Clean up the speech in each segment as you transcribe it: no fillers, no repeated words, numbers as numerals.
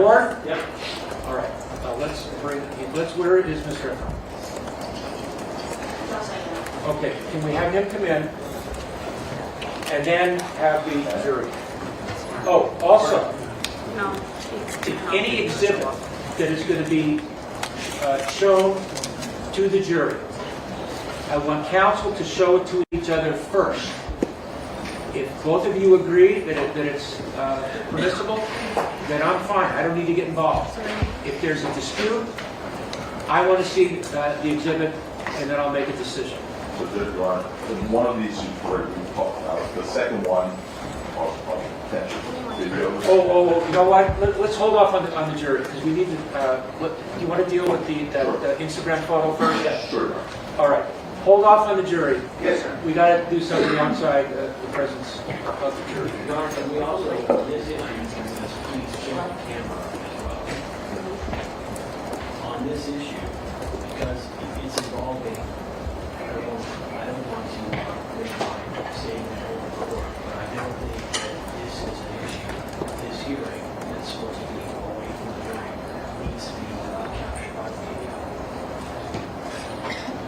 board? Yep. All right. Where is Mr. Efron? Okay, can we have him come in and then have the jury? Oh, also, No. any exhibit that is going to be shown to the jury, I want counsel to show it to each other first. If both of you agree that it's permissible, then I'm fine. I don't need to get involved. If there's a dispute, I want to see the exhibit, and then I'll make a decision. So Judge Warren, in one of these we talked about, the second one, potential videos. Oh, you know what? Let's hold off on the jury, because we need to, you want to deal with the Instagram photo first? Yeah, sure. All right. Hold off on the jury. Yes, sir. We got to do something outside the presence of the jury. Your Honor, and we also, on this issue, please check the camera as well. On this issue, because it's involving, I don't want to make my statement overboard, but I don't think that this is an issue, this hearing that's supposed to be away from the jury needs to be captured by the media.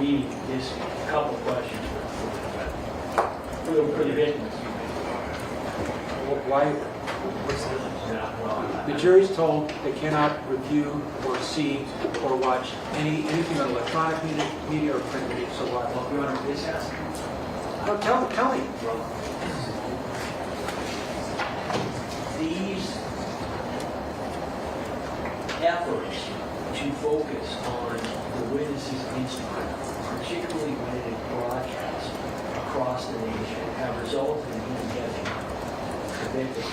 Meaning, this couple of questions for the victims. Why? The jury's told they cannot review or see or watch anything on electronic media or print media. So why? Well, Your Honor, this has Oh, tell me. these efforts to focus on the witnesses' Instagram, particularly when it is broadcast across the nation, have resulted in him getting convicted,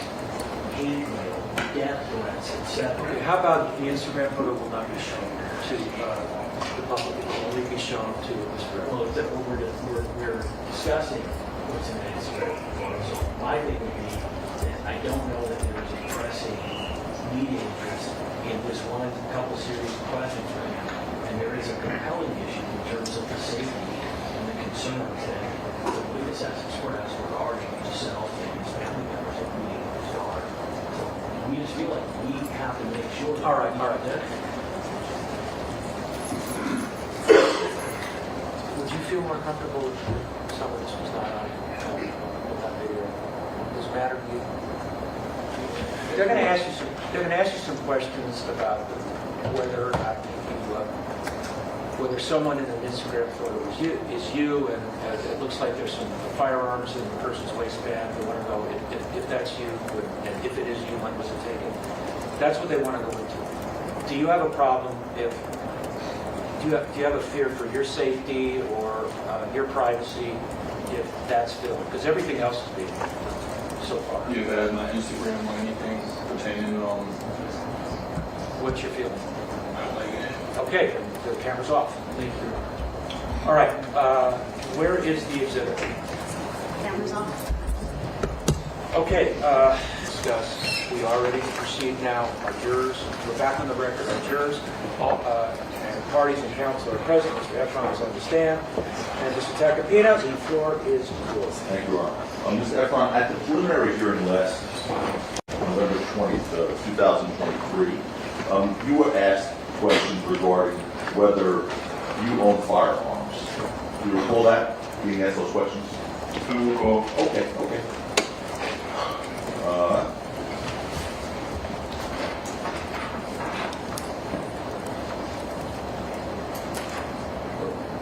hate mail, death threats, etc. Okay, how about the Instagram photo will not be shown to the public? It will only be shown to Mr. Well, it's that we're discussing what's in the Instagram. So my thing would be that I don't know that there's a pressing media interest in this one couple series of questions right now. And there is a compelling issue in terms of the safety and the concerns that the witness has expressed regarding himself and his family members of meeting his daughter. So we just feel like we have to make sure that All right. Would you feel more comfortable if some of this was not on that video? Does it matter to you? They're going to ask you some questions about whether or not whether someone in an Instagram photo is you, and it looks like there's some firearms in the person's waistband. They want to know if that's you, and if it is you, when was it taken? That's what they want to go into. Do you have a problem if? Do you have a fear for your safety or your privacy if that's filmed? Because everything else is being so far. You have my Instagram or anything pertaining What's your feeling? not like it. Okay, then the camera's off. Thank you. All right, where is the exhibit? Cameras off. Okay, discuss. We are ready to proceed now. Our jurors, we're back on the record. Our jurors, and parties and counsel are present. Mr. Efron is on the stand. And Mr. Tacopina, the floor is yours. Thank you, Your Honor. Mr. Efron, at the preliminary hearing last November 20th, 2023, you were asked questions regarding whether you own firearms. Do you recall that? Being asked those questions? I don't recall. Okay.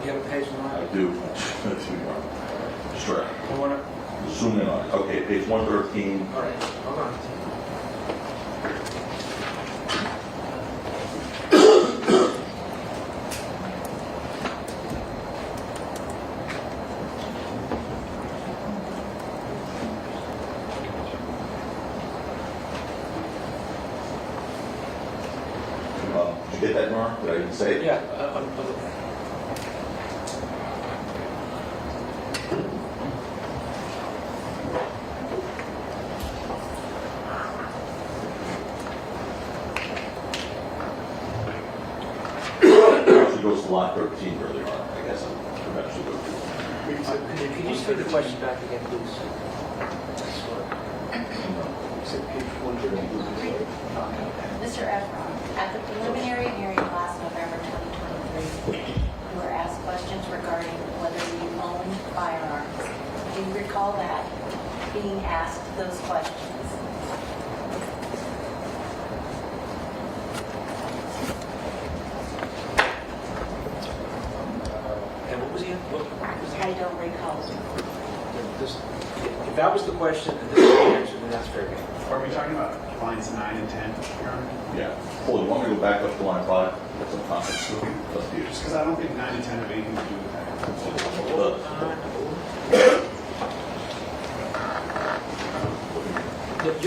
You have a page I line? do. Just right. You want to? Zoom in on it. Okay, page 113. All right, hold on. Did you get that, Nora? Did I even say it? Yeah, Actually goes to line 13 earlier on. I guess I'll eventually go through. Can you just read the question back again, please? You said page 113. Mr. Efron, at the preliminary hearing last November 2023, you were asked questions regarding whether you owned firearms. Do you recall that, being asked those questions? And what was the I don't recall. if that was the question and this is the answer, then that's fair game. Are we talking about lines 9 and 10, Your Honor? Yeah. Paul, you want me to go back up to line 5? That's some context. Let's do Just because I don't think 9 and 10 have anything to do with that.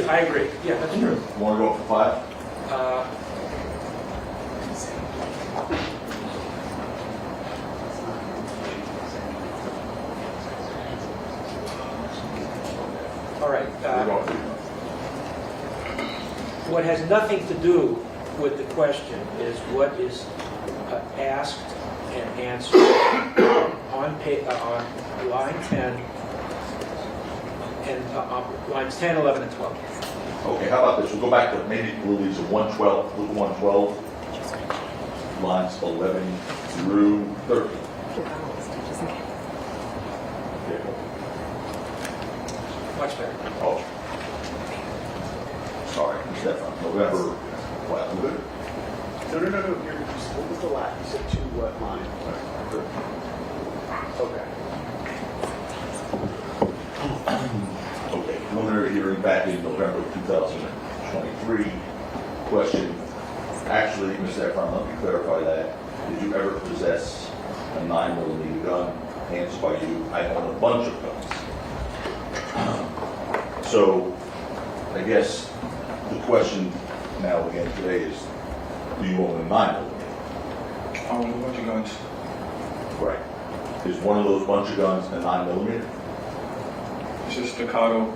I agree. Yeah, that's true. You want to go up to 5? Uh, All right. We're going to- What has nothing to do with the question is what is asked and answered on line 10 and lines 10, 11, and 12. Okay, how about this? We'll go back to maybe we'll leave to 112, look at 112, lines 11 through 13. Yeah. Much better. Oh. Sorry, Stefan, November, what, we're good? No. What was the last? You said 2 what line? Okay. Okay, preliminary hearing back in November of 2023. Question, actually, Mr. Efron, let me clarify that. Did you ever possess a 9mm gun? Answered by you, I own a bunch of guns. So, I guess the question now again today is, do you own a 9mm? I own a bunch of guns. Right. Is one of those bunch of guns a 9mm? It's just staccato.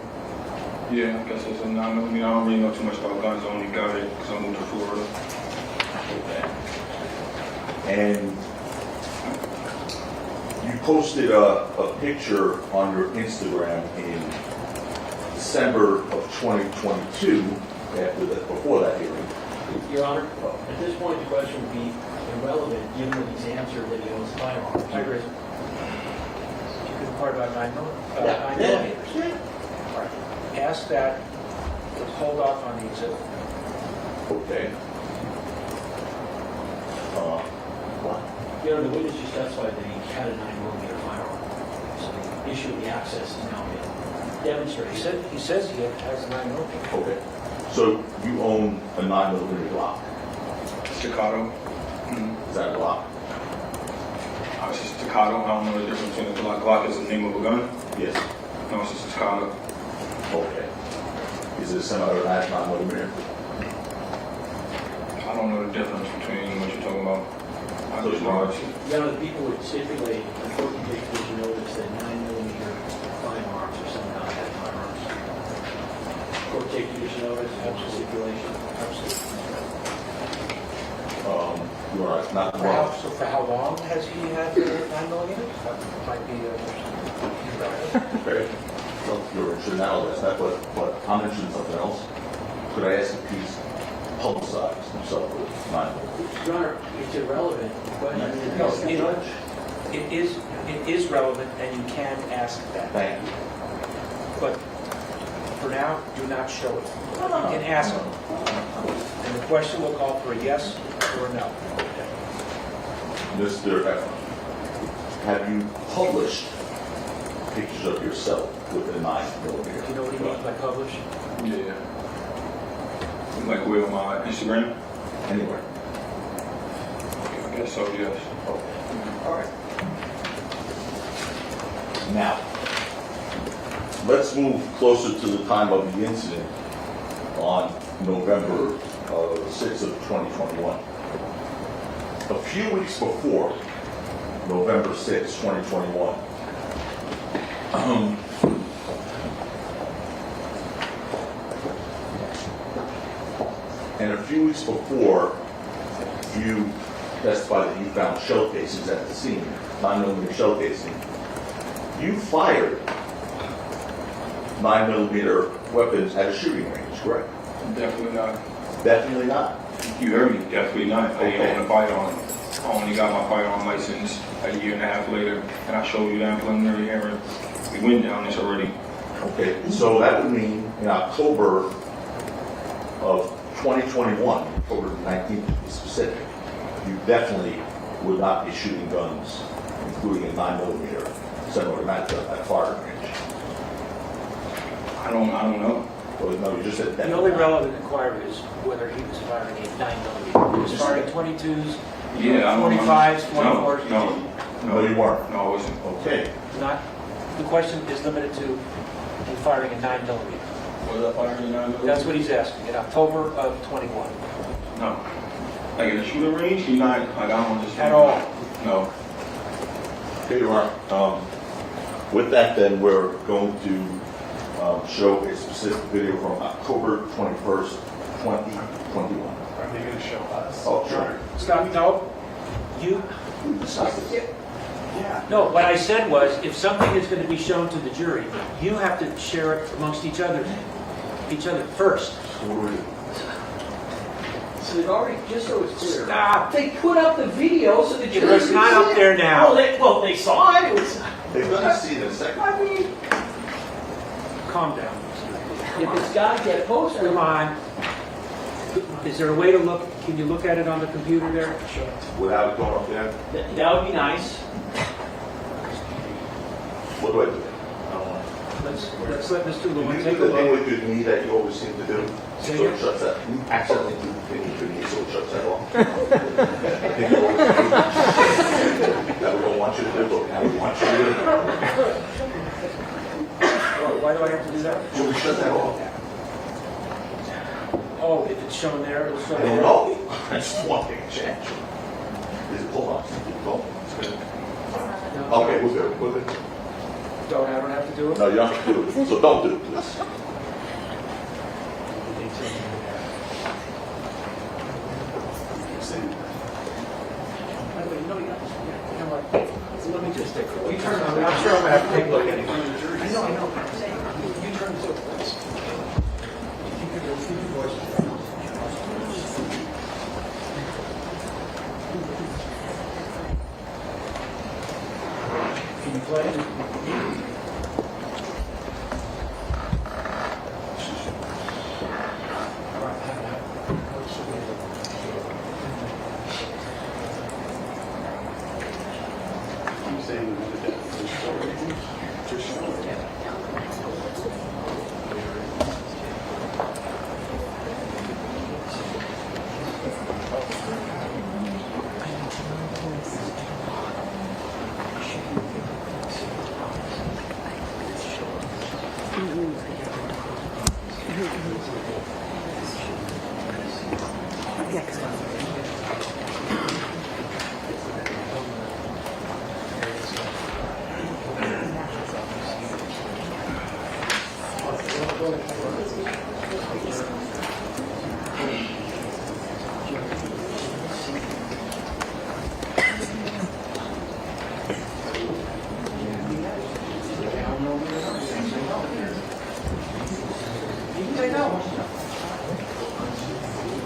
Yeah, I guess it's a 9mm. I don't really know too much about guns. I only got it because I moved to Florida. Okay. And you posted a picture on your Instagram in December of 2022, before that hearing. Your Honor, at this point, the question would be irrelevant, given that he's answered that he owns firearms. I agree. The part about 9 millimeters. All right. Ask that, let's hold off on the exhibit. Okay. What? Your Honor, the witness just testified that he had a 9mm firearm. So the issue of the access is now been demonstrated. He says he has a 9 millimeter. Okay. So you own a 9mm Glock. Staccato. Is that a Glock? It's just staccato. I don't know the difference between a Glock. Glock is the name of a gun. Yes. No, it's just staccato. Okay. Is it a semi-automatic 9mm? I don't know the difference between what you're talking about. I just know it's Your Honor, the people would stipulate, the court would take judicial notice that 9mm firearms are somehow had firearms. Court take judicial notice, have some stipulation. Absolutely. You are not So for how long has he had the 9 millimeters? That might be Okay. Well, you're interested in that, but I'm interested in something else. Could I ask if he's publicized himself with 9mm? Your Honor, it's irrelevant. The question is, No, it is relevant, and you can ask that. Thank you. But for now, do not show it. No. You can ask it. And the question will call for a yes or a no. Mr. Efron, have you published pictures of yourself with a 9mm? Do you know what he means by publish? yeah. Like with my Instagram. Anywhere? I guess so. Yes. Okay. All right. Now, let's move closer to the time of the incident on November 6th of 2021. A few weeks before November 6th, 2021, and a few weeks before you testified that you found shell casings at the scene, 9mm shell casing, you fired 9mm weapons at a shooting range, correct? Definitely not. Definitely not. You heard me, definitely not. I ain't own a firearm. I only got my firearm license a year and a half later, and I showed you that preliminary hearing. We went down this already. Okay, so that would mean in October of 2021, October 19th to be specific, you definitely would not be shooting guns, including a 9mm semi-automatic gun at firing range. I don't know. Well, no, you just said The definitely only not. relevant inquiry is whether he was firing a 9mm. He was firing 22s, Yeah, I don't know. 25s, 24s. No, No, you weren't. No, I wasn't. Okay. Not, the question is limited to him firing a 9mm. Was I firing 9mm? That's what he's asking, in October of 21. No. Like in a shooting range, he's not, like I don't want to just. At all? No. Okay, you are. With that, then, we're going to show a specific video from October 21st, 2021. Are they going to show us? Oh, sure. Stop, no. You, Yeah. no, what I said was, if something is going to be shown to the jury, you have to share it amongst each other first. What do we do? So they've already, just so it's clear. Stop. They put up the video so the It jury was could not see up it. there now. Well, they saw it. It was. They're going to see it in a second. I mean, Calm down. if it's got to get posted. Come on. Is there a way to look, can you look at it on the computer there? Without it going up there, That would be nice. what do I do? Let's let Mr. Do Lewin you take do a the thing look. with your knee that you always seem to do? Say So again? it shuts that, you accidentally do the thing with your knee, so it shuts that off. I think you always do. That we don't want you to do, but now we want you to do. Why do I have to do that? So we shut that off. Oh, if it's shown there, it'll show I there. don't know. I just want to change. Is it, hold on, keep going. It's good. Okay, we're good, we're good. I don't have to do it? No, you don't have to do it, so don't do it, please. Let me just take a look. I'm sure I'm going to have to take a look anyway. I know. You turn to it, please. Can you play it? I'm saying that just show it. Just show it.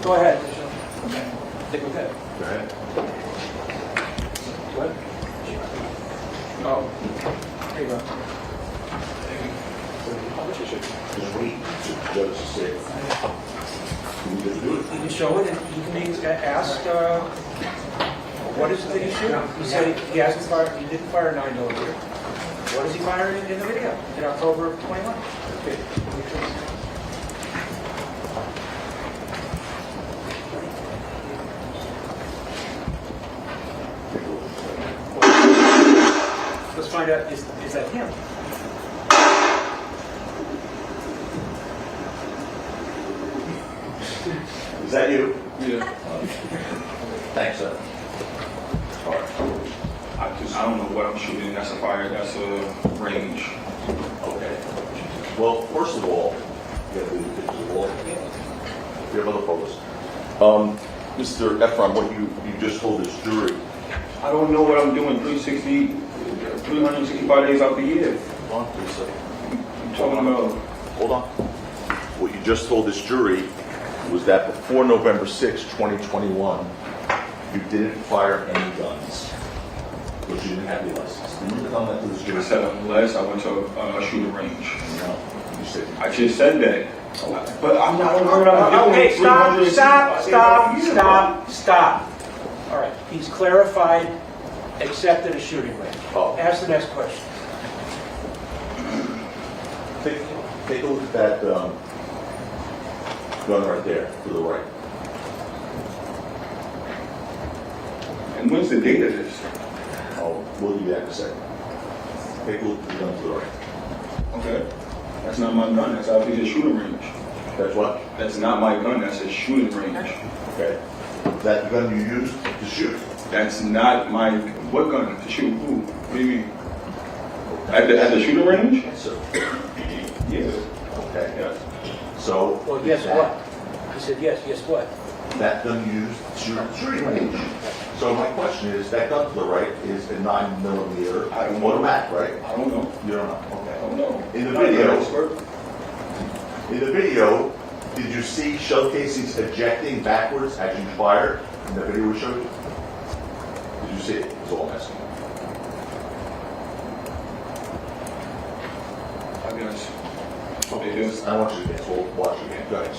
Go ahead. Take a look at it. Go ahead. What? Oh. Here you go. Just wait, the judge to say, can we just do it? You can show it, and you can be asked, what is it that he shoot? He said he hasn't fired, he didn't fire a 9mm. What is he firing in the video in October of 21? Okay. Let's find out, is that him? Is that you? Yeah. Thanks, sir. All right. I don't know what I'm shooting. That's a fire. That's a range. Okay. Well, first of all, you gotta do the picture of the wall. We have other photos. Mr. Efron, what you just told this jury. I don't know what I'm doing 365 days out the year. Hold on, please, sir. I'm talking about. Hold on. What you just told this jury was that before November 6, 2021, you didn't fire any guns, but you didn't have your license. Did you tell that to the I jury? said unless I went to a shooting range. No, you said. I just said that. But I'm not gonna. Okay, stop. All right, he's clarified, accepted a shooting range. Oh. Ask the next question. Take a look at that gun right there to the right. And when's the date of this? Oh, we'll give you that in a second. Take a look at the gun to the right. Okay. That's not my gun. That's obviously a shooting range. That's what? That's not my gun. That's a shooting range. Okay. Is that the gun you used to shoot? That's not my, what gun? To shoot who? What do you mean? At the shooting range? So, Yeah. okay. Yes. So. Well, guess that- what? He said yes, guess what? That gun used to shoot at the shooting range. So my question is, that gun to the right is a 9mm I don't know. automatic, right? I don't know. You don't know? I Okay. don't know. In the Not an video- expert. In the video, did you see shell casings ejecting backwards as you fired? In the video we showed you? Did you see it? That's all I'm asking. I guess. Okay, It is. I want you to guess. We'll watch it again. Go ahead.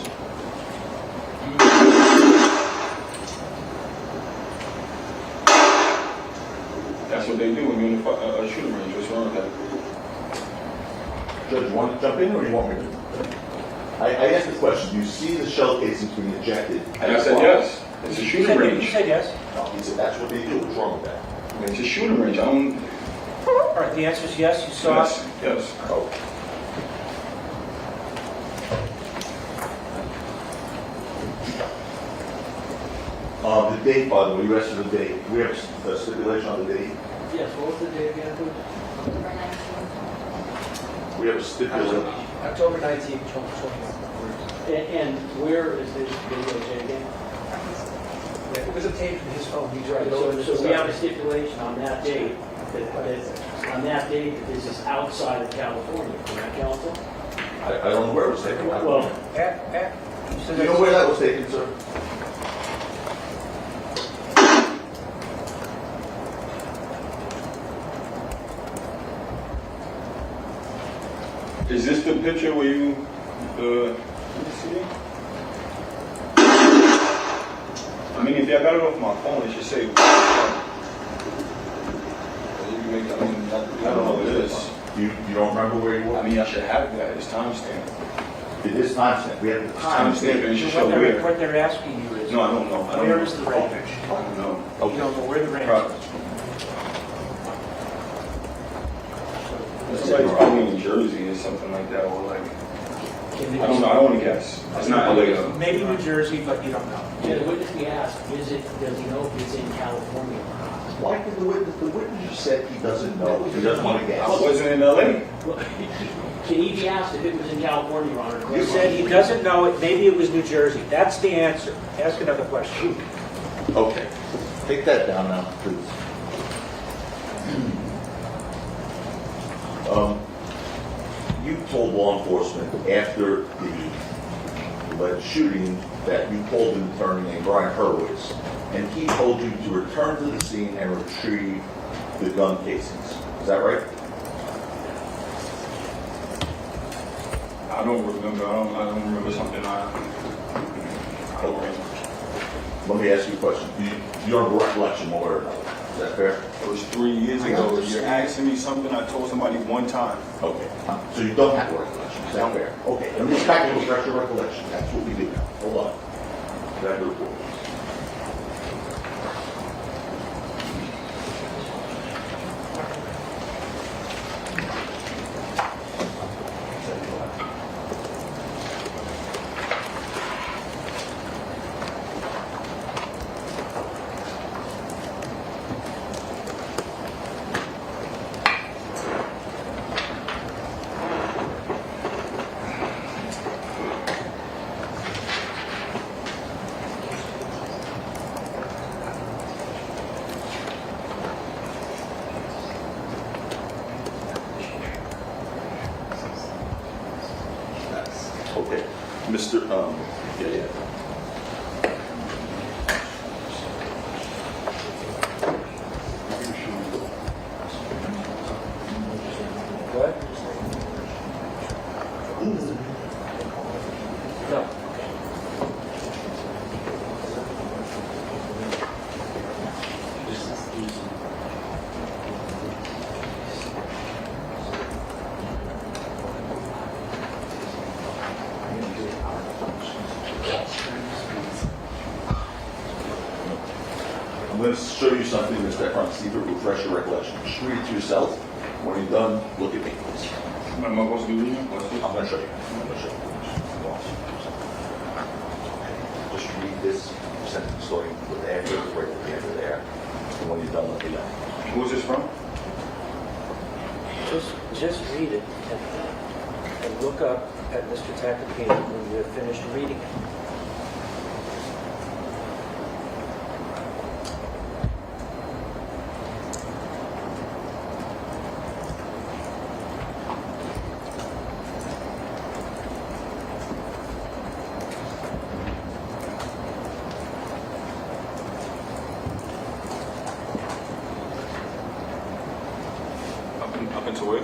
That's what they do when you're in a shooting range. What's wrong with that? Judge, you want to jump in or you want me to? I asked the question, do you see the shell casings being ejected? And I said yes. It's a You shooting said, you range. said yes. No, he said that's what they do. What's wrong with that? It's a shooting range. I don't. All right, the answer is yes, you saw it. Yes. Yes. Oh. The date, by the way, you asked for the date. We have a stipulation on the date. Yes, what was the date again, please? October 19th. We have a stipulation. October 19th, 2021. And where is this videotape again? It was obtained from his phone, he's right. So we have a stipulation on that date, that this is outside of California, correct, counsel? I don't know where it was taken. Well, So Do you know where that was taken, sir? Is this the picture where you, let me see? I mean, if I got it off my phone, it should say. You can make, I mean, I don't know what it is. You don't remember where you I were? mean, I should have that. It's timestamp. It is timestamp. We have the time. Timestamp and it should show What where. they're asking you is, No, I don't know. I don't where know. is the range? I don't know. You don't know where the range Probably. is. Somebody's probably in Jersey or something like that, or like, I don't know. I don't want to guess. It's not LA though. Maybe New Jersey, but you don't know. can the witness be asked, does he know if it's in California or not? Why did the witness just said he doesn't know? He doesn't want to I guess. wasn't in LA. Well, can he be asked if it was in California, Your Honor? You said he doesn't know it, maybe it was New Jersey. That's the answer. Ask another question. Okay. Take that down now, please. You told law enforcement after the alleged shooting that you called an attorney named Brian Hurwitz, and he told you to return to the scene and retrieve the gun casings. Is that right? I don't remember. I don't remember something. I don't remember. Let me ask you a question. Do you have a recollection one way or another? Is that fair? It was 3 years ago. You're asking me something I told somebody one time. Okay. So you don't have a recollection. Is that fair? Okay. Let me just back to refresh your recollection. That's what we do now. Hold on. That report. Okay. Mr. Yeah. going to show you something, Mr. Efron, see if it refresh your recollection. Just read it to yourself. When you're done, look at me, please. Am I supposed to be reading? What's this? I'm going to show you. I'm going to show you. Just read this sentence starting with after, right at the end of there. And when you're done, let me know. Who's this from? Just read it and look up at Mr. Tacopina when you're finished reading it. Up into it.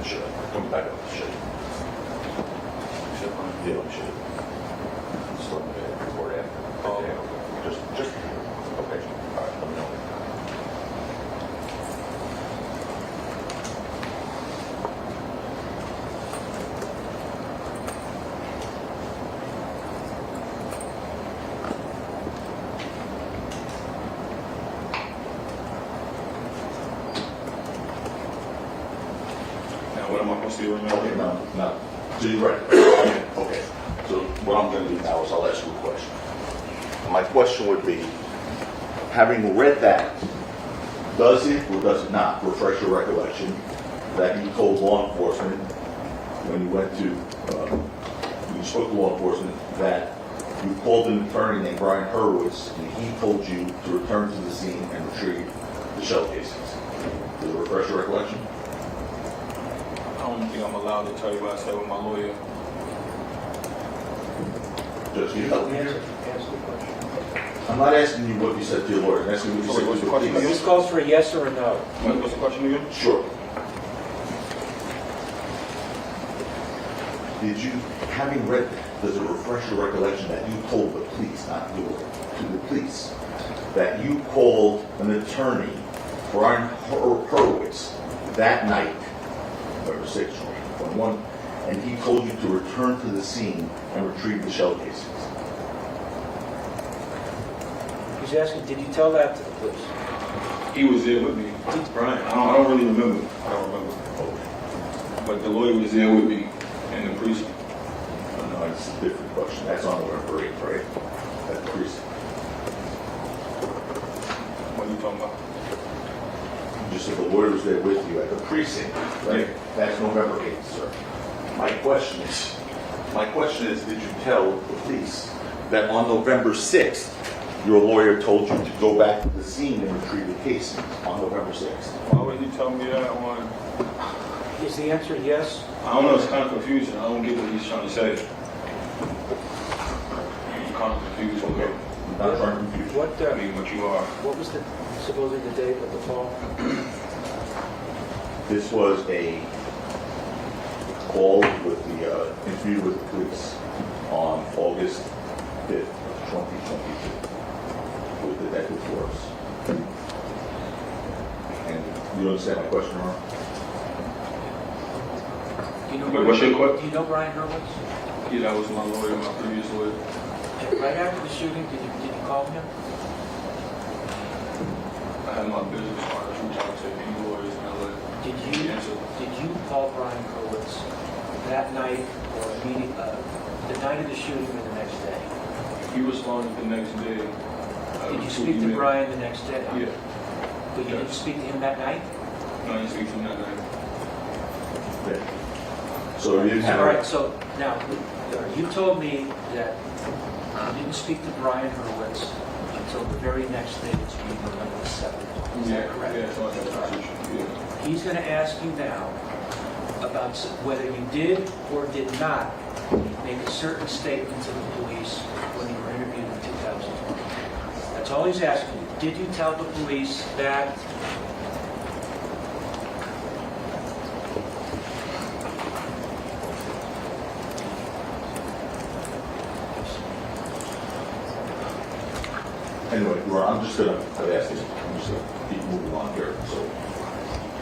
Sure. Come back up. Show you. Yeah, let me show you. Start with the report after. Oh, Okay. okay. Just, okay. All right, let me know. Now, what am I supposed to do right now? Okay, now, so you're right. Okay, so what I'm going to do now is I'll ask you a question. My question would be, having read that, does it or does it not refresh your recollection that you told law enforcement when you went to, when you spoke to law enforcement, that you called an attorney named Brian Hurwitz and he told you to return to the scene and retrieve the shell casings? Does it refresh your recollection? I don't think I'm allowed to tell you what I said with my lawyer. Just you help me Answer here. the question. I'm not asking you what you said to your lawyer, I'm asking you what you Sorry, said what's to the the question police. This calls for a yes or a no. What's the question again? Sure. Did you, having read that, does it refresh your recollection that you told the police, not your, to the police, that you called an attorney, Brian Hurwitz, that night, November 6th, 2021, and he told you to return to the scene and retrieve the shell casings? He's asking, did you tell that to the police? He was there with me. Brian, I don't really remember. I don't remember. But the lawyer was there with me in the precinct. No, it's a different question. That's on November 8th, right? At the precinct. What are you talking about? You just said the lawyer was there with you at the precinct, right? Yeah. That's November 8th, sir. My question is, did you tell the police that on November 6th, your lawyer told you to go back to the scene and retrieve the casings on November 6th? Why would he tell me that one? Is the answer yes? I don't know, it's kind of confusing. I don't get what he's trying to say. I'm kind of confused. Okay. I'm not trying to confuse you. I mean, what you are. What was supposedly the date of the fall? This was a call with the interview with the police on August 5th, 2022 with Detective Force. And you understand my question, Ron? Do you know Wait, what's your question? Do you know Brian Hurwitz? Yeah, that was my lawyer, my previous lawyer. Right after the shooting, did you call him? I had my business partners reach out to any lawyers in LA. Did He you answered. call Brian Hurwitz that night or the night of the shooting or the next day? He responded the next day. Did you speak to Brian the next day? Yeah. But you didn't speak to him that night? No, I didn't speak to him that night. Yeah. So you didn't have... All right, so now, you told me that you didn't speak to Brian Hurwitz until the very next day, which would be November 7th. Is that correct? Yeah, so I got that position. Yeah. He's going to ask you now about whether you did or did not make a certain statement to the police when you were interviewed in 2020. That's all he's asking you. Did you tell the police that? Anyway, Ron, I'm just going to ask this. I'm just going to keep moving on here. So,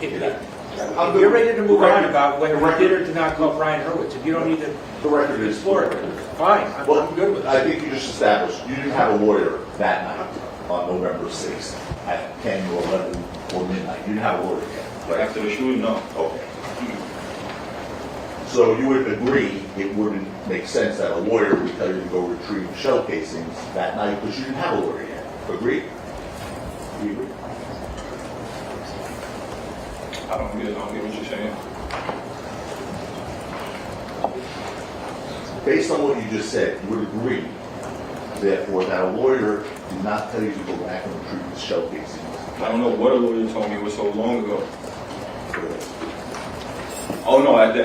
If, Yeah. You're ready to move on about whether we did or did not call Brian Hurwitz, if you don't need to The record is. explore it, fine, I'm good with I it. think you just established, you didn't have a lawyer that night on November 6th at 10 or 11 or midnight. You didn't have a lawyer yet, right? After the shooting, no. Okay. So you would agree it wouldn't make sense that a lawyer would tell you to go retrieve shell casings that night because you didn't have a lawyer yet. Agree? You agree? I don't get what you're saying. Based on what you just said, you would agree, therefore, that a lawyer did not tell you to go back and retrieve the shell casings. I don't know what a lawyer told me, it was so long ago. Oh, no, at the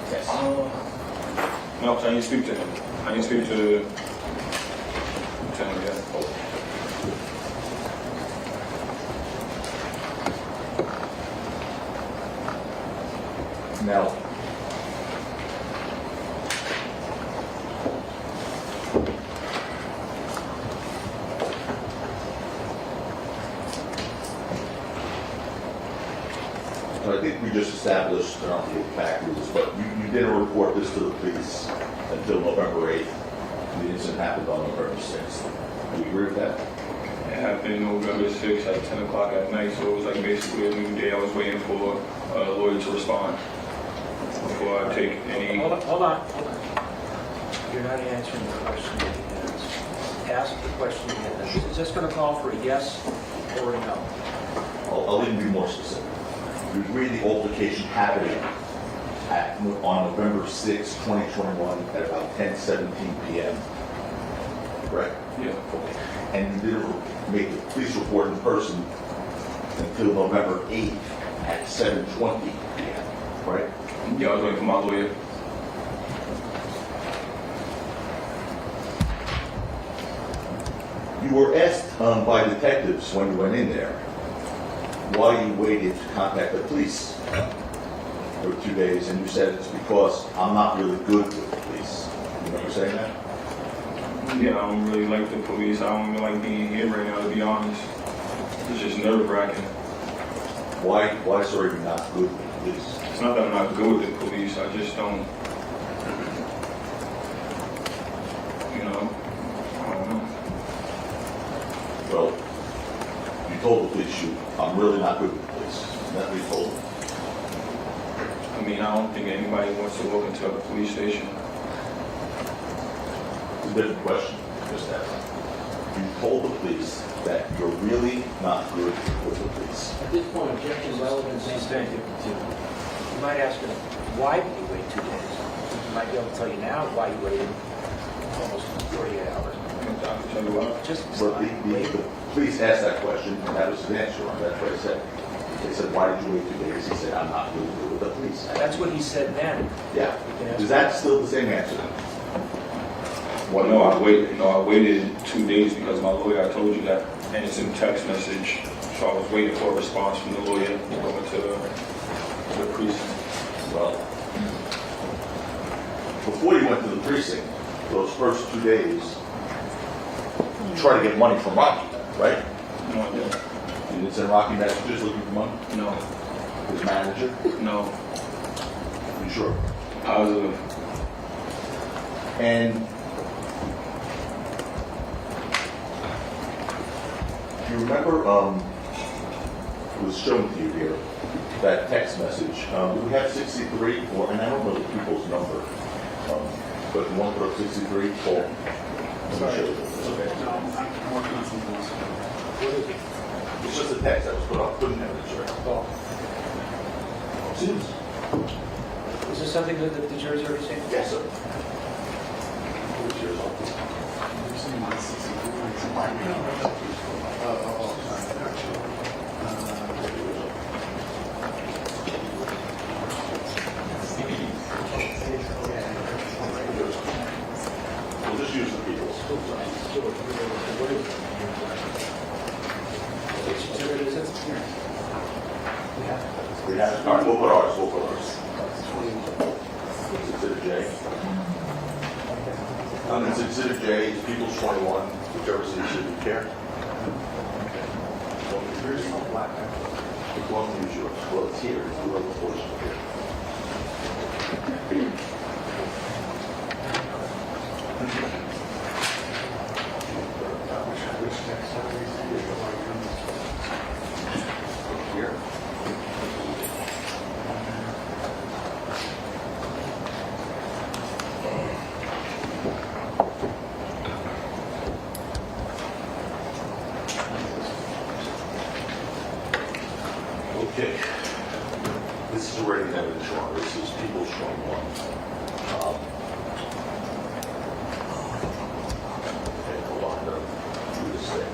Yes. no, I didn't speak to him. I didn't speak to him yet. Now, I think we just established, I don't have to look backwards, but you didn't report this to the police until November 8th. The incident happened on November 6th. Do you agree with that? It happened November 6th at 10 o'clock at night, so it was like basically a new day. I was waiting for a lawyer to respond before I take any. Hold on. You're not answering the question that he has. Ask the question again. Is this going to call for a yes or a no? I'll even be more specific. You agree the altercation happened on November 6, 2021 at about 10:17 p.m. Correct? Yeah. And you didn't make the police report in person until November 8th at 7:20 p.m. Right? Yeah, I was waiting for my lawyer. You were asked by detectives when you went in there why you waited to contact the police for 2 days, and you said it's because I'm not really good with the police. You remember saying that? Yeah, I don't really like the police. I don't even like being here right now, to be honest. It's just nerve-wracking. Why sir, are you not good with the police? It's not that I'm not good with the police, I just don't, you know, I don't know. Well, you told the police I'm really not good with the police. Isn't that what you told them? I mean, I don't think anybody wants to walk into a police station. It's a different question. Just that. You told the police that you're really not good with the police. At this point, objection relevance is Thank you. You might ask him, why did you wait 2 days? He might be able to tell you now why you waited almost 48 hours. I can tell you what. Just But the police asked that question, and that was his answer. That's what he said. They said, why did you wait 2 days? He said, I'm not really good with the police. That's what he said then. Yeah. You can ask Is that still the same answer? No, I waited 2 days because my lawyer, I told you that, and it's in text message. So I was waiting for a response from the lawyer to go into the precinct. Well, before you went to the precinct, those first 2 days, you tried to get money from Rocky, right? No, I didn't. You didn't send Rocky messages looking for money? No, His manager? no, You sure? positive. And do you remember, it was shown to you here, that text message. Do we have 63? Or, and I don't know the people's number, but you want to put up 63? Paul? Let me show you. It's okay. No, I'm working on something else. What is it? It's just a text that was put up. Couldn't have it, right? Oh. Susan? Is this something that the jury's already seen? Yes, sir. What's yours on? You're saying my 63. We'll just use the people's. Which exhibit is it? We have, all right, we'll put ours. It's Exhibit J. It's Exhibit J, it's People's 21, whichever city should be care. As long as you're, well, it's here, it's the little portion here. Here. Okay. This is already evidence wrong. This is people showing one. Okay, hold on. I'm gonna do this thing.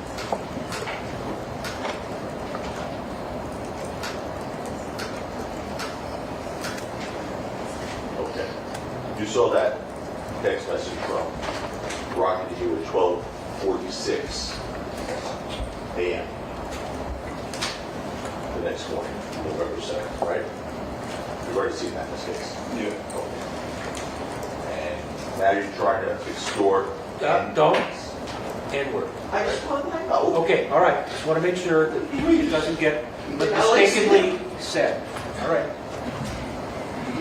Okay. You saw that text message from Rocky to you at 12:46 a.m. the next morning, November 2nd, right? You've already seen that in this case. Yeah. And now you're trying to extort. Don't, N-word. I just want to know. Okay, all right, just want to make sure that it doesn't get mistakenly said. All right.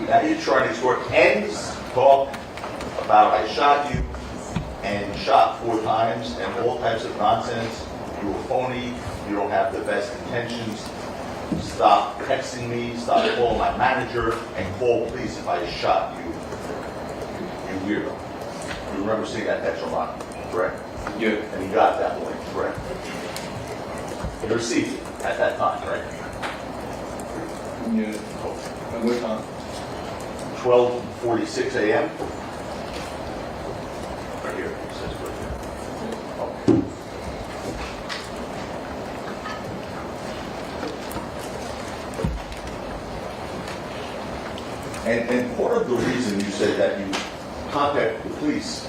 Now you're trying to extort and talk about I shot you and shot 4 times and all types of nonsense. You're a phony. You don't have the best intentions. Stop texting me. Stop calling my manager and call police if I shot you. You weirdo. You remember seeing that text from Ron, correct? Yeah. And you got that link, correct? You received it at that time, right? Yeah. At what time? 12:46 a.m. Right here, it says right here. Okay. And part of the reason you say that you contacted the police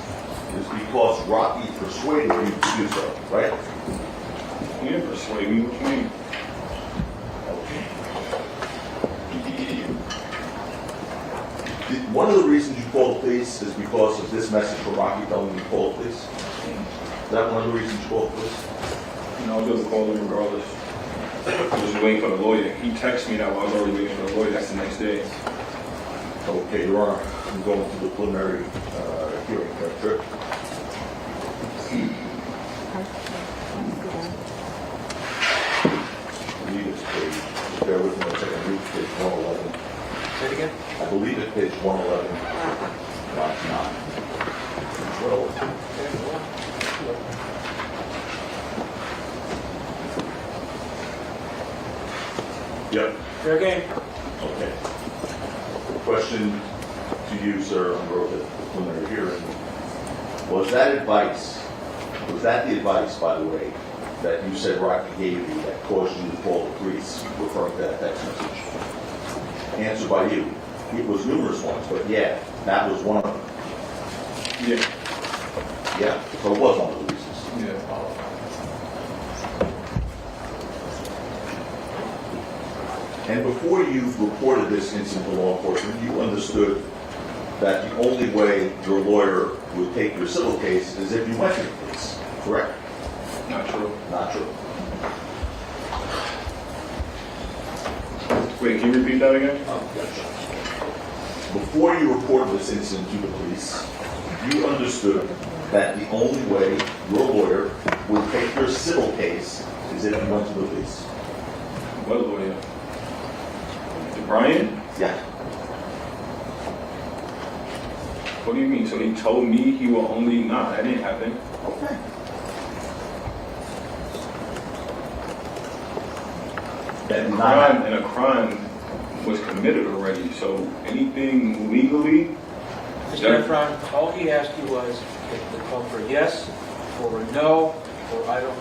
is because Rocky persuaded you to do so, right? You didn't persuade me. What you mean? One of the reasons you called the police is because of this message from Rocky telling you to call the police. Is that one of the reasons you called the police? You know, I was going to call him regardless. I was waiting for the lawyer. He texted me that while I was already waiting for the lawyer. That's the next day. Okay, Your Honor, I'm going to the preliminary hearing, correct, sir? I believe it's page, bear with me a second, I believe it's page 111. Say it again? I believe it's page 111, line 9. Yep. Fair game. Okay. Question to you, sir, under the preliminary hearing. Was that the advice, by the way, that you said Rocky gave you that caused you to call the police, referring to that text message? Answer by you. It was numerous ones, but yeah, that was one of them. Yeah. Yeah, so it was one of the reasons. Yeah. And before you reported this incident to law enforcement, you understood that the only way your lawyer would take your civil case is if you went to the police, correct? Not true. Not true. Wait, can you repeat that again? Before you reported this incident to the police, you understood that the only way your lawyer would take your civil case is if you went to the police. What lawyer? Brian? Yeah. What do you mean? So he told me he will only... Nah, that didn't happen. Okay. And a crime was committed already. So anything legally... Mr. Efron, all he asked you was to call for a yes, or a no, or I don't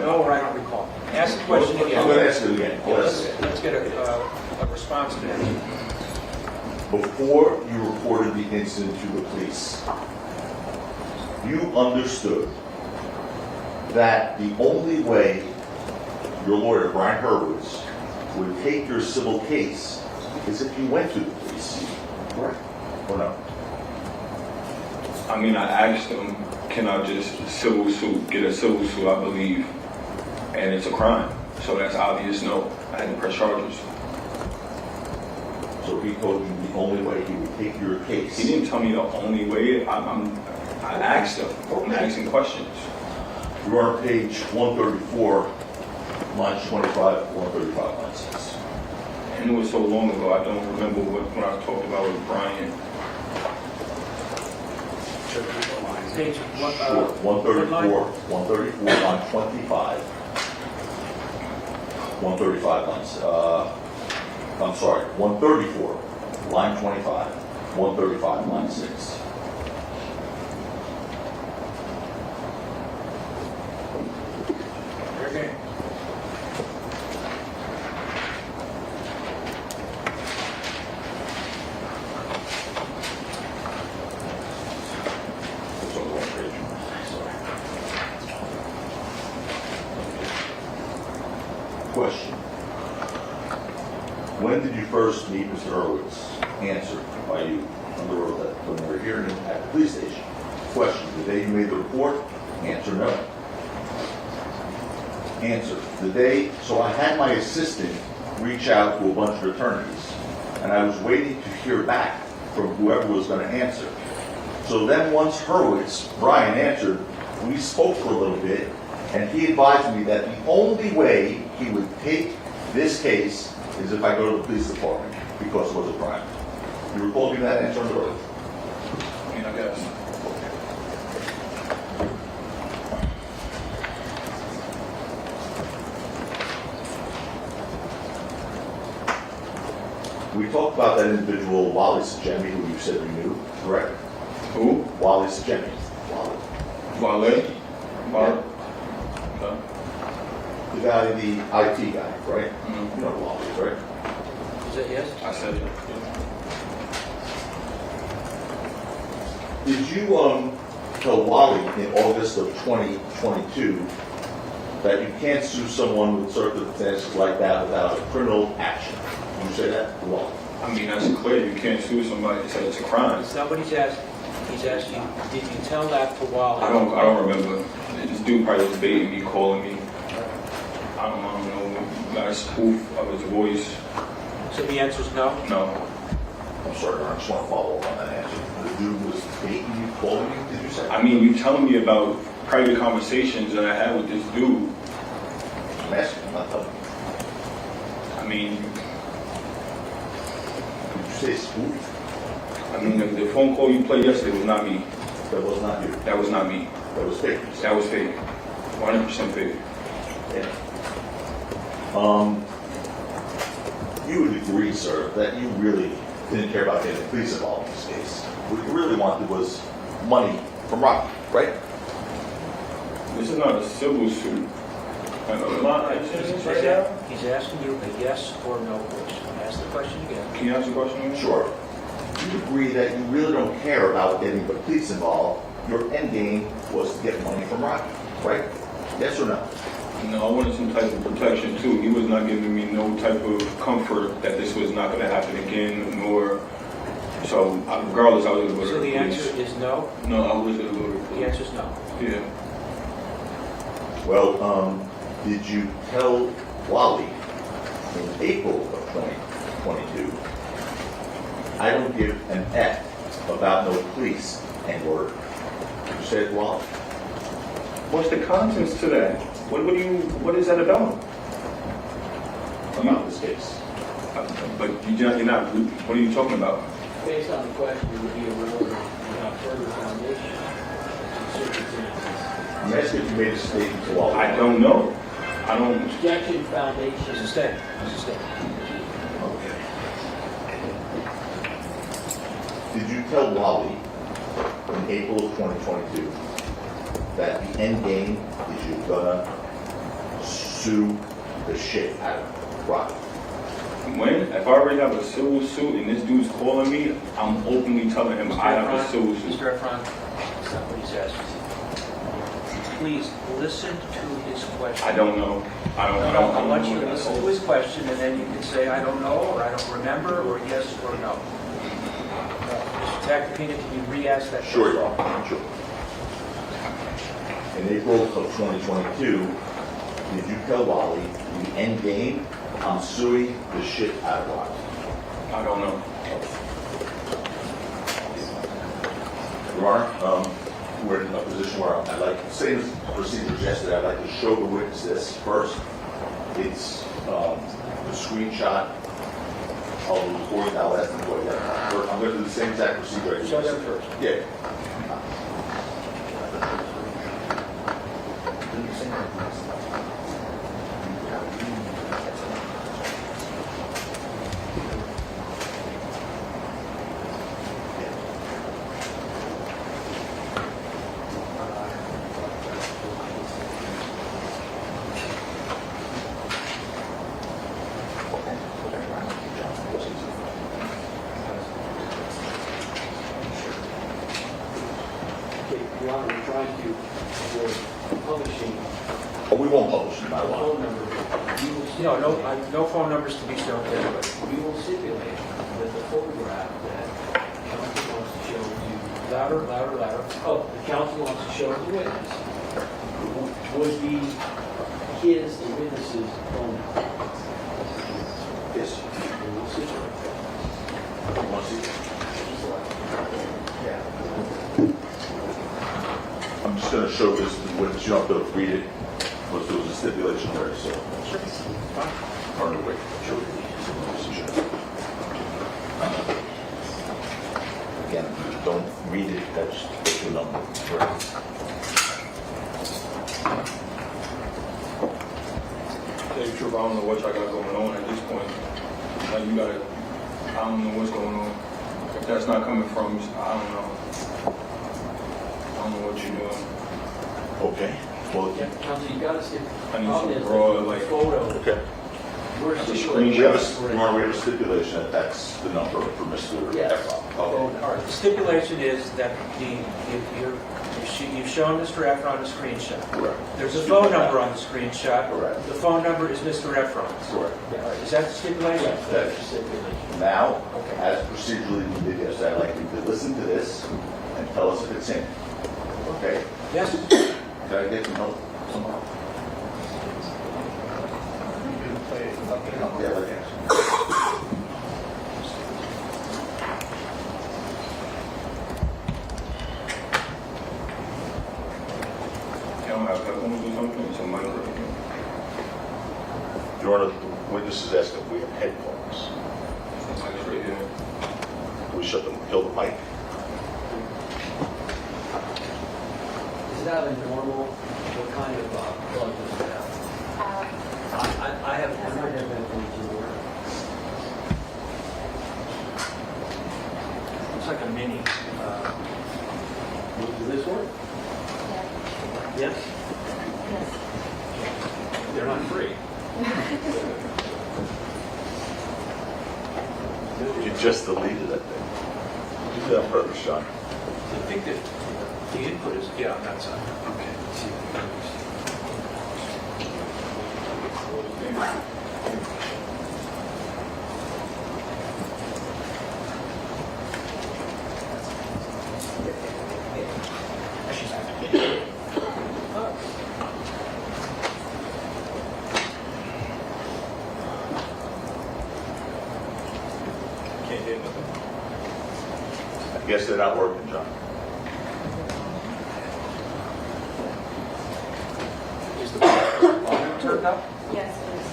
know, or I don't recall. Ask the question again. I'm going to ask it again. Let's get a response to that. Before you reported the incident to the police, you understood that the only way your lawyer, Brian Hurwitz, would take your civil case is if you went to the police. Correct? Or no? I mean, I asked him, can I just get a civil suit, I believe, and it's a crime. So that's obvious no. I had to press charges. So he told you the only way he would take your case. He didn't tell me the only way. I asked him. I'm asking questions. You're on page 134, lines 25, 135, line 6. And it was so long ago, I don't remember when I talked about with Brian. Page one, Sure, 134, 134, line 25. 135 lines, I'm sorry, 134, line 25, 135, line 6. Okay. It's on the wrong page. Sorry. Question. When did you first meet Mr. Hurwitz? Answer by you under oath that when we were hearing him at the police station. Question. The day you made the report? Answer no. Answer. The day, so I had my assistant reach out to a bunch of attorneys, and I was waiting to hear back from whoever was going to answer. So then once Hurwitz, Brian, answered, we spoke for a little bit, and he advised me that the only way he would take this case is if I go to the police department, because it was a crime. You recall me that answer under oath? I mean, I guess. We talked about that individual, Wally Sajemi, who you said you knew, correct? Who? Wally Sajemi. Wally. Wale? Mark? Okay. The guy, the IT guy, right? Mhm. You know who Wally is, right? Is that yes? I said it. Did you tell Wally in August of 2022 that you can't sue someone with circumstances like that without a criminal action? Did you say that to Wally? I mean, that's clear. You can't sue somebody that said it's a crime. It's not what he's asking. He's asking, did you tell that to Wally? I don't remember. This dude probably was baiting me, calling me. I don't know. Got a spoof of his voice. So the answer is no? No. I'm sorry, I just want to follow up on that answer. The dude was baiting you, calling you, did you say? I mean, you telling me about private conversations that I had with this dude. I'm asking, I'm not telling you. I mean, Did you say spoof? the phone call you played yesterday was not me. That was not you. That was not me. That was fake. You said. That was fake. 100% fake. Yeah. You would agree, sir, that you really didn't care about getting the police involved in this case. What you really wanted was money from Rocky, right? This is not a civil suit. Am I answering this right now? He's asking you a yes or no question. Ask the question again. Can you answer the question again? Sure. You agree that you really don't care about getting the police involved. Your end game was to get money from Rocky, right? Yes or no? No, I wanted some type of protection too. He was not giving me no type of comfort that this was not going to happen again, nor. So, regardless, I was going to go to So the the police. answer is no? No, I was going to go to the The police. answer is no. Yeah. Well, did you tell Wally in April of 2022, I don't give an F about no police and word? Did you say it to Wally? What's the contents to that? What is that about? About this case? But you're not, what are you talking about? Based on the question, it would be irrelevant without further foundation. Circumstances. I'm asking if you made a statement to Wally. I don't know. I don't. Objection It's a foundation. statement. It's a statement. Okay. Did you tell Wally in April of 2022 that the end game is you're gonna sue the shit out of Rocky? When? If I already have a civil suit and this dude's calling me, I'm openly telling him I have a civil suit. Mr. Efron, that's not what he's asking. Please listen to his question. I don't know. I don't I want you to know. listen to his question, and then you can say, I don't know, or I don't remember, or yes or no. Mr. Tacopina, can you re-ask that? Sure, Your Honor. Sure. In April of 2022, did you tell Wally the end game I'm suing the shit out of Rob. I don't know. Your Honor, we're in a position where I'd like, same as procedures yesterday, I'd like to show the witness this first. It's the screenshot of the recording. I'll ask them to go again. I'm going to do the same exact procedure I did. Show them first. Yeah. Okay, Your Honor, we're trying to avoid publishing Oh, we won't publish it, a my law. phone number. No phone numbers to be shown to anybody. We will stipulate that the photograph that counsel wants to show to, Louder, louder, louder. oh, the counsel wants to show the witness would be his, the witness's phone number. Yes. And we'll stipulate that. You want to see it? Yeah. I'm just going to show this to the witness. You don't have to read it. Let's do a stipulation there, so. Or no, wait. Sure. Again, don't read it. That's what your number. Hey, Trevor, I don't know what y'all got going on at this point. Like, you gotta, I don't know what's going on. If that's not coming from, I don't know. I don't know what you're doing. Okay. Well, Yeah, counsel, you gotta stipulate. I need Problem some is broad, the like- Photo. okay. We're That's a stipulating. We have a stipulation that that's the number for Mr. Yes. Efron. Okay. All right, the stipulation is that you've shown Mr. Efron a screenshot. Correct. There's a phone number on the screenshot. Correct. The phone number is Mr. Efron's. Correct. All right, is that the stipulation? Yes, that's the stipulation. Now, as procedurally we did yesterday, I'd like you to listen to this and tell us if it's in. Okay? Yes? Can I get some help somehow? Yeah, like that. You don't have headphones or something? It's a microphone. Your Honor, the witness is asking if we have headphones. It's like it's right here. Can we shut them, kill the mic? Is that a normal, what kind of plug does it have? I have never had that from you. It's like a mini. Does this work? Yes? They're not free. You just deleted that thing. You did that on purpose, John. I think that the input is, yeah, on that side. Can't hear nothing. I guess they're not working, John. Is the volume turned up? Yes, please.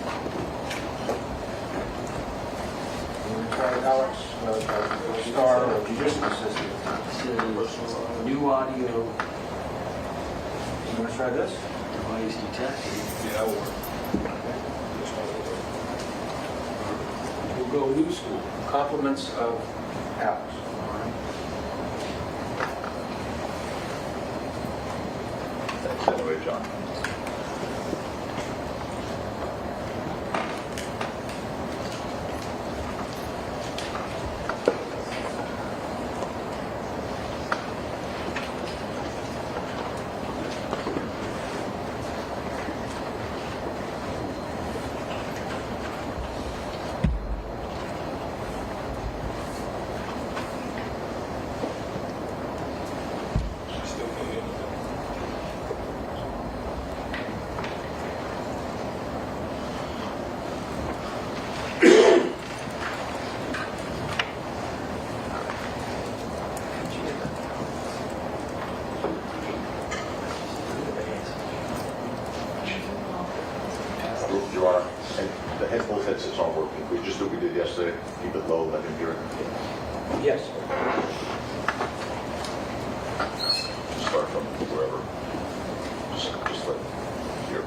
Alex, Star, or judicial assistant. New audio. You want to try this? Device detected. Yeah, that will work. This one will work. We'll go new school. Compliments of Alex. Thanks anyway, John. Still can't hear nothing. The both headsets aren't working. We just do what we did yesterday. Keep it low, let him hear it. Yes. Just start from wherever. Just let him hear.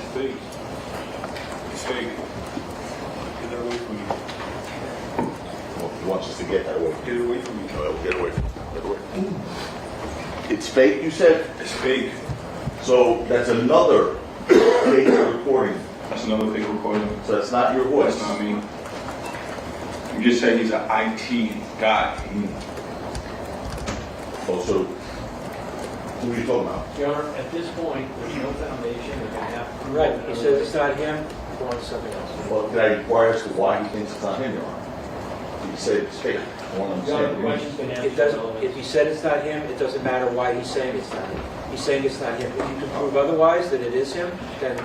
It's fake. It's fake. Get that away from me. Well, he wants us to get that away. Get it away from me. No, we'll get away. Get away. It's fake, you said? It's fake. So that's another fake recording. That's another fake recording. So that's not your voice. That's not me. You just said he's an IT guy. Oh, so who are you talking about? Your Honor, at this point, there's no foundation, they're gonna have. to- Right, he says it's not him, he wants something else. Well, did I inquire as to why he thinks it's not him, Your Honor? He said it's fake. I want to Your Honor, understand. the question's been answered. It doesn't, if he said it's not him, it doesn't matter why he's saying it's not him. He's saying it's not him. If you can prove otherwise, that it is him, then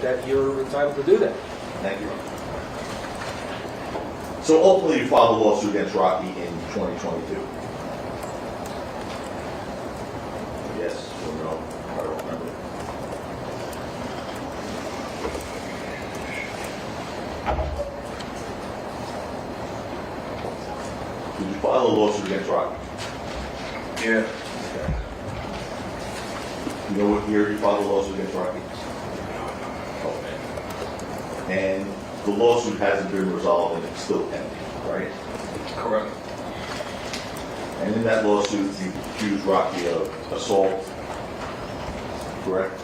that you're entitled to do that. Thank you, Your Honor. So ultimately, you filed a lawsuit against Rocky in 2022? Yes or no? I don't remember. Did you file a lawsuit against Rocky? Yeah. You know what year you filed a lawsuit against Rocky? Okay. And the lawsuit hasn't been resolved and it's still pending, right? Correct. And in that lawsuit, you accused Rocky of assault, correct?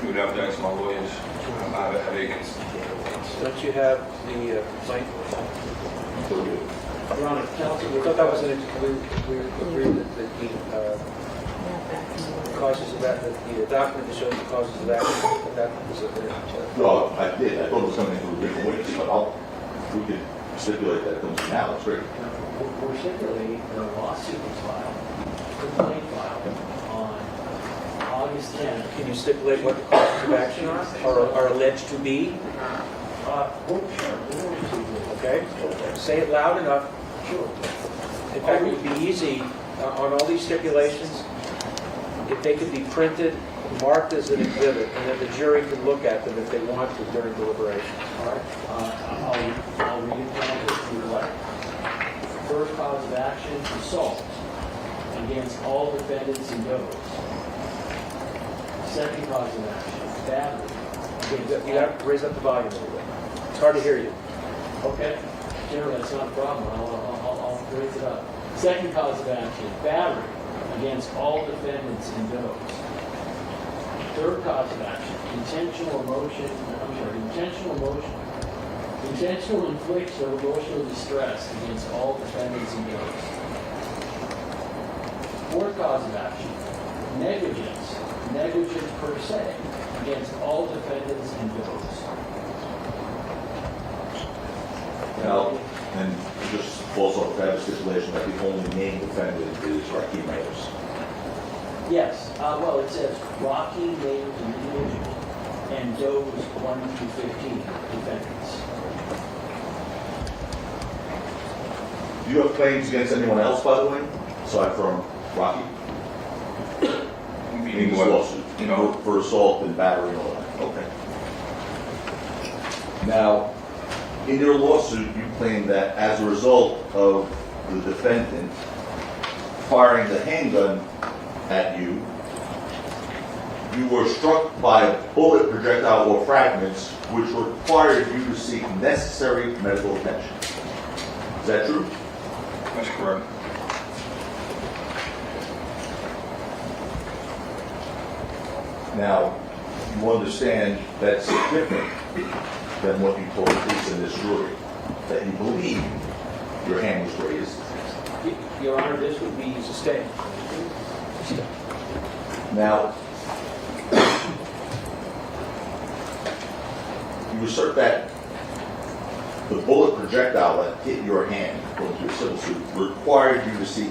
You would have to ask my lawyers. I have a headache. Don't you have the complaint? Your Honor, counsel. I thought that was we agreed that the causes of that, that the document that shows the causes of action, that was a... No, I did. I thought it was coming through a written witness, but we could stipulate that it comes now. That's great. We're stipulating that a lawsuit was filed, complaint filed on August 10th. Can you stipulate what the causes of action are alleged to be? Sure. Okay? Say it loud enough. Sure. In fact, it would be easy on all these stipulations, if they could be printed, marked as an exhibit, and then the jury could look at them if they want to during deliberation. All right? I'll read it down if you like. First cause of action, assault against all defendants in those. Second cause of action, battery. You got to raise up the volume a little bit. It's hard to hear you. Okay, General, that's not a problem. I'll raise it up. Second cause of action, battery against all defendants in those. Third cause of action, intentional infliction of emotional distress against all defendants in those. Fourth cause of action, negligence per se against all defendants in those. Now, and just also have a stipulation that the only named defendant is Rocky Mayers. Yes, well, it says Rocky named individual and those 1 through 15 defendants. Do you have claims against anyone else, by the way, aside from Rocky? In Meaning this what? lawsuit? You know, For assault and battery and all that? Okay. Now, in your lawsuit, you claim that as a result of the defendant firing the handgun at you, you were struck by a bullet projectile or fragments which required you to seek necessary medical attention. Is that true? that's correct. Now, you understand that's different than what you told the police in this jury, that you believe your hand was raised. Your Honor, this would be Sustained. Now, you assert that the bullet projectile that hit your hand, according to your civil suit, required you to seek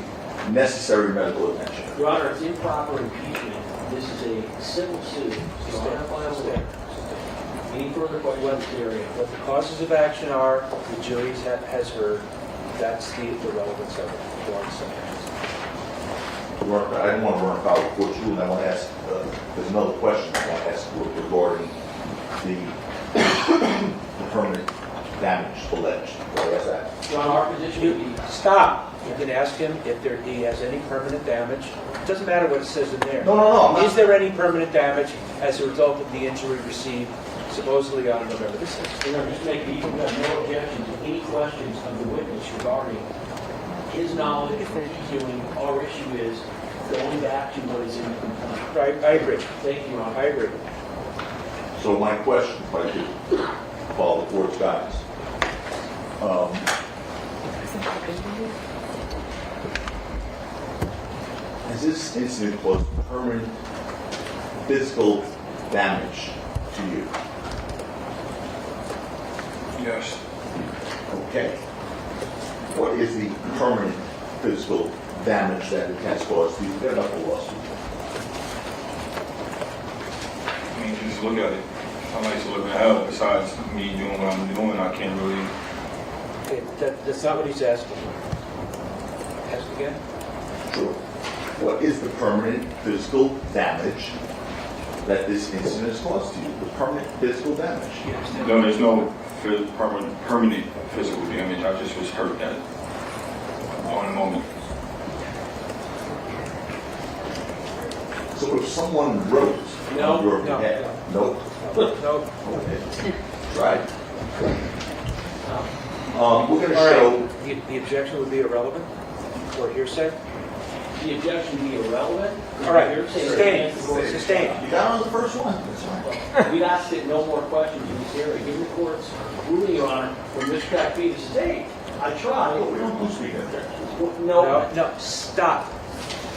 necessary medical attention. Your Honor, it's improper impeachment. This is a civil suit. So I'm not final there. Any further questions in this area? What the causes of action are, the jury has heard, that's the relevance of it. I don't want to run afoul of the court's ruling. I want to ask, there's another question I want to ask regarding the permanent damage alleged. Can I ask that? Your Honor, our position would be, Stop. You can ask him if he has any permanent damage. It doesn't matter what it says in there. No, I'm not. Is there any permanent damage as a result of the injury received supposedly on November the 6th? Your Honor, just make the equal have no objection to any questions of the witness regarding his knowledge, what he's doing. Our issue is going back to what is in the complaint. Right, I agree. Thank you, Your Honor. I agree. So my question, if I could follow the court's guidance. Has this incident caused permanent physical damage to you? Yes. Okay. What is the permanent physical damage that it has caused to you? Forget about the lawsuit. I mean, just look at it. I like to live in hell. Besides me doing what I'm doing, I can't really. Okay, that's not what he's asking. Ask again? Sure. What is the permanent physical damage that this incident has caused to you? The permanent physical damage? No, there's no permanent physical damage. I just was hurt at on the moment. So if someone wrote on your No, behalf, no. nope. No. Okay. Right. We're going to All show. right, the objection would be irrelevant or hearsay? The objection would be irrelevant. All right, You're saying sustained, sustained. You got on the first one. That's fine. We've asked it no more questions in this area. Give the court's ruling, Your Honor, from Mr. Crackby to state, I tried. We don't do speaking objections. No. No, stop.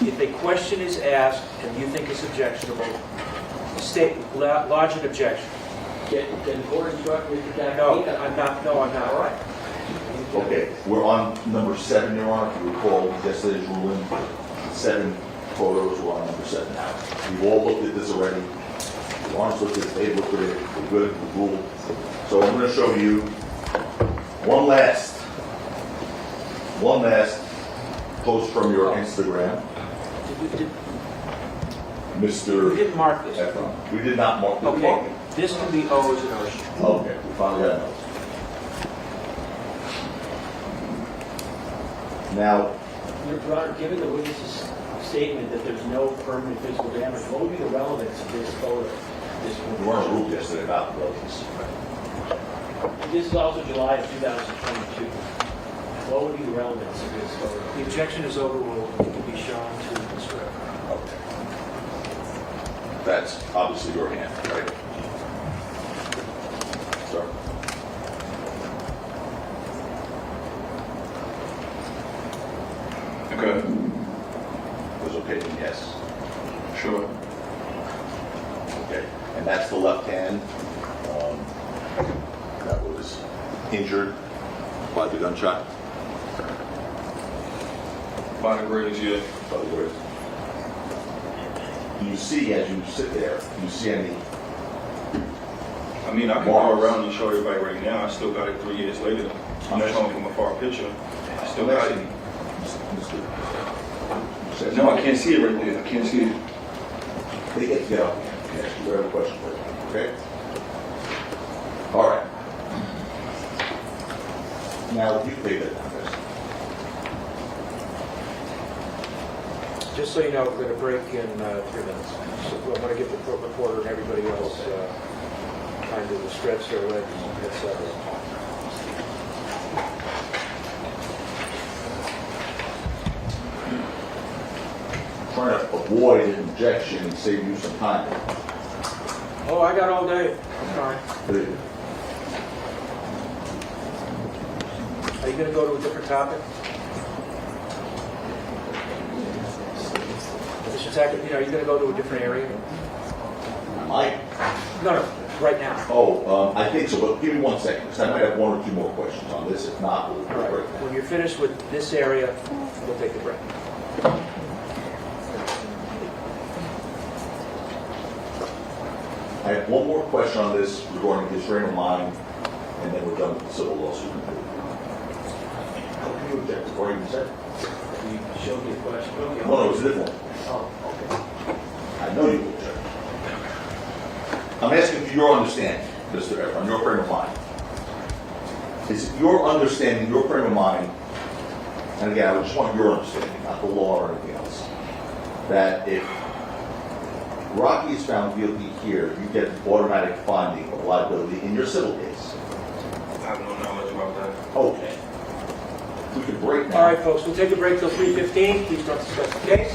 If a question is asked and you think it's objectionable, lodge an objection. Can the court instruct Mr. Crackby? No, I'm not. All right. Okay, we're on number 7, Your Honor. If you recall yesterday's ruling, 7 photos were on number 7 now. We've all looked at this already. The Lawrence looked at it, they looked at it, we're good, we're cool. So I'm going to show you one last post from your Instagram, We Mr. didn't mark this. Efron. We did not mark the Okay, this can be O's and O's. Okay, we finally got those. Now, Your Honor, given the witness's statement that there's no permanent physical damage, what would be the relevance of this photo? we weren't ruled yesterday about the relatives. This is also July of 2022. What would be the relevance of this photo? The objection is overruled. It can be shown to Mr. Efron. Okay. That's obviously your hand, right? Sir? Okay. Was okay, then yes. Sure. Okay. And that's the left hand that was injured by the gunshot, By the grades, yeah. by the way. Do you see, as you sit there, do you see any? I mean, I can go around and show everybody right now. I still got it 3 years later. I'm showing from a far picture. I still got it. No, I can't see it right there. I can't see it. They get to get up. Yes, you have a question for you, okay? All right. Now, you pay that down, guys. Just so you know, we're going to break in 3 minutes. So I want to give the court reporter and everybody else time to stretch their legs, etc. Trying to avoid an objection and save you some time. Oh, I got all day. I'm fine. Are you going to go to a different topic? Mr. Tackett, are you going to go to a different area? Mike? No, right now. Oh, I think so, but give me 1 second, because I might have 1 or 2 more questions on this. If not, we'll All right. break. When you're finished with this area, we'll take a break. I have one more question on this regarding his frame of mind, and then we're done with the civil lawsuit. How can you object to what you said? You showed me a question. Okay. No, it's a different one. Oh, okay. I know you will object. I'm asking for your understanding, Mr. Efron, your frame of mind. Is it your understanding, your frame of mind, and again, I just want your understanding, not the law or anything else, that if Rocky is found guilty here, you get an automatic finding of liability in your civil case? I have no knowledge about that. Okay. We can break now. All right, folks, we'll take a break till 3:15. Please don't discuss the case.